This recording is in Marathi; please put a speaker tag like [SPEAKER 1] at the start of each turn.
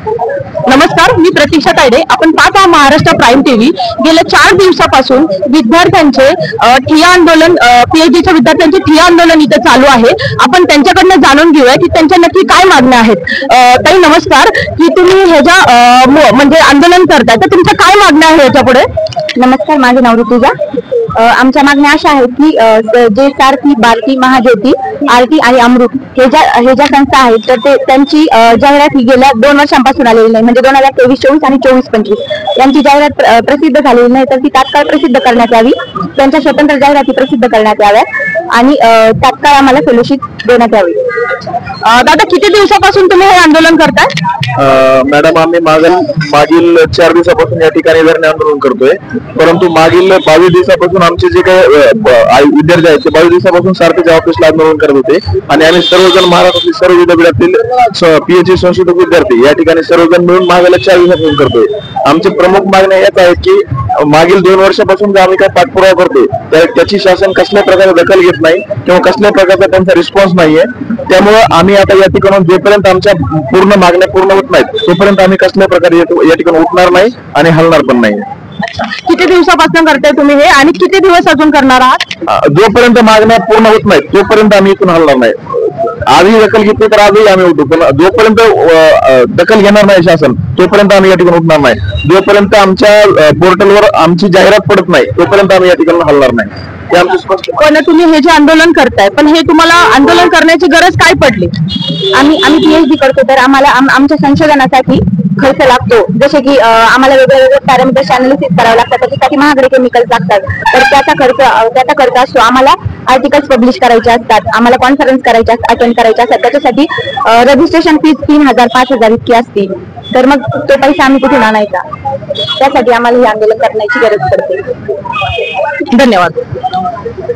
[SPEAKER 1] नमस्कार, मी प्रतीक्षा तायडे. आपण पाहत आहात महाराष्ट्र प्राईम टीव्ही. गेल्या 4 दिवसापासून विद्यार्थ्यांचे ठिय्या आंदोलन, पीएचडीच्या विद्यार्थ्यांचे ठिय्या आंदोलन इथे चालू आहे. आपण त्यांच्याकडनं जाणून घेऊया की त्यांच्या नक्की काय मागण्या आहेत. ताई नमस्कार, की तुम्ही ह्याच्या म्हणजे आंदोलन करताय, तर तुमच्या काय मागण्या आहे याच्या पुढे?
[SPEAKER 2] नमस्कार, माझे नाव ऋतुजा. आमच्या मागण्या अशा आहेत की जे सारथी, भारती, महाज्योती, आरती आणि अमृत हे ज्या संस्था आहेत, तर ते त्यांची जाहिरात ही गेल्या 2 वर्षांपासून आलेली नाही. म्हणजे 2023-24 आणि 24-25 यांची जाहिरात प्रसिद्ध झालेली नाही, तर ती तात्काळ प्रसिद्ध करण्यात यावी. त्यांच्या स्वतंत्र जाहिराती प्रसिद्ध करण्यात याव्यात आणि तात्काळ आम्हाला फेलोशिप देण्यात यावी.
[SPEAKER 1] दादा, किती दिवसापासून तुम्ही हे आंदोलन करताय?
[SPEAKER 3] मॅडम, आम्ही मागील 4 दिवसापासून या ठिकाणी धरणे आंदोलन करतोय. परंतु मागील 22 दिवसापासून आमचे जे काही विद्यार्थी आहेत ते 22 दिवसापासून सारथीच्या ऑफिसला आंदोलन करत होते. आणि आम्ही सर्वजण महाराष्ट्रातील सर्व विद्यापीठातील पीएचडी संशोधक विद्यार्थी या ठिकाणी सर्वजण मिळून मागील 4 दिवसापासून करतोय. आमची प्रमुख मागण्या याच आहेत की मागील 2 वर्षापासून जे आम्ही काय पाठपुरावा करतोय त्याची शासन कसल्या प्रकारे दखल घेत नाही किंवा कसल्या प्रकारचा त्यांचा रिस्पॉन्स नाहीये. त्यामुळे आम्ही आता या ठिकाणून जोपर्यंत आमच्या पूर्ण मागण्या पूर्ण होत नाहीत तोपर्यंत आम्ही कसल्या प्रकारे या ठिकाणी उठणार नाही आणि हलणार पण नाही.
[SPEAKER 1] किती दिवसापासून करताय तुम्ही हे आणि किती दिवस अजून करणार आहात?
[SPEAKER 3] जोपर्यंत मागण्या पूर्ण होत नाहीत तोपर्यंत आम्ही इथून हलणार नाही. आजही दखल घेतली तर आजही आम्ही उठू, पण जोपर्यंत दखल घेणार नाही शासन तोपर्यंत आम्ही या ठिकाणी उठणार नाही. जोपर्यंत आमच्या पोर्टलवर आमची जाहिरात पडत नाही तोपर्यंत आम्ही या ठिकाणी हलणार नाही. हे आमचं स्पष्ट.
[SPEAKER 1] पण तुम्ही हे जे आंदोलन करताय, पण हे तुम्हाला आंदोलन करण्याची गरज काय पडली?
[SPEAKER 2] आम्ही पीएचडी करतो, तर आम्हाला आमच्या संशोधनासाठी खर्च लागतो. जसे की आम्हाला वेगवेगळे पॅरामीटर्स अनालिसिस करावं लागतात, त्याच्यासाठी महागडे केमिकल्स लागतात. तर त्याचा खर्च असतो. आम्हाला आर्टिकल्स पब्लिश करायचे असतात, आम्हाला कॉन्फरन्स करायच्या अटेंड करायच्या असतात. त्याच्यासाठी रजिस्ट्रेशन फीस 3,000 5,000 इतकी असते. तर मग तो पैसा आम्ही कुठून आणायचा? त्यासाठी आम्हाला हे आंदोलन करण्याची गरज पडते.
[SPEAKER 1] धन्यवाद.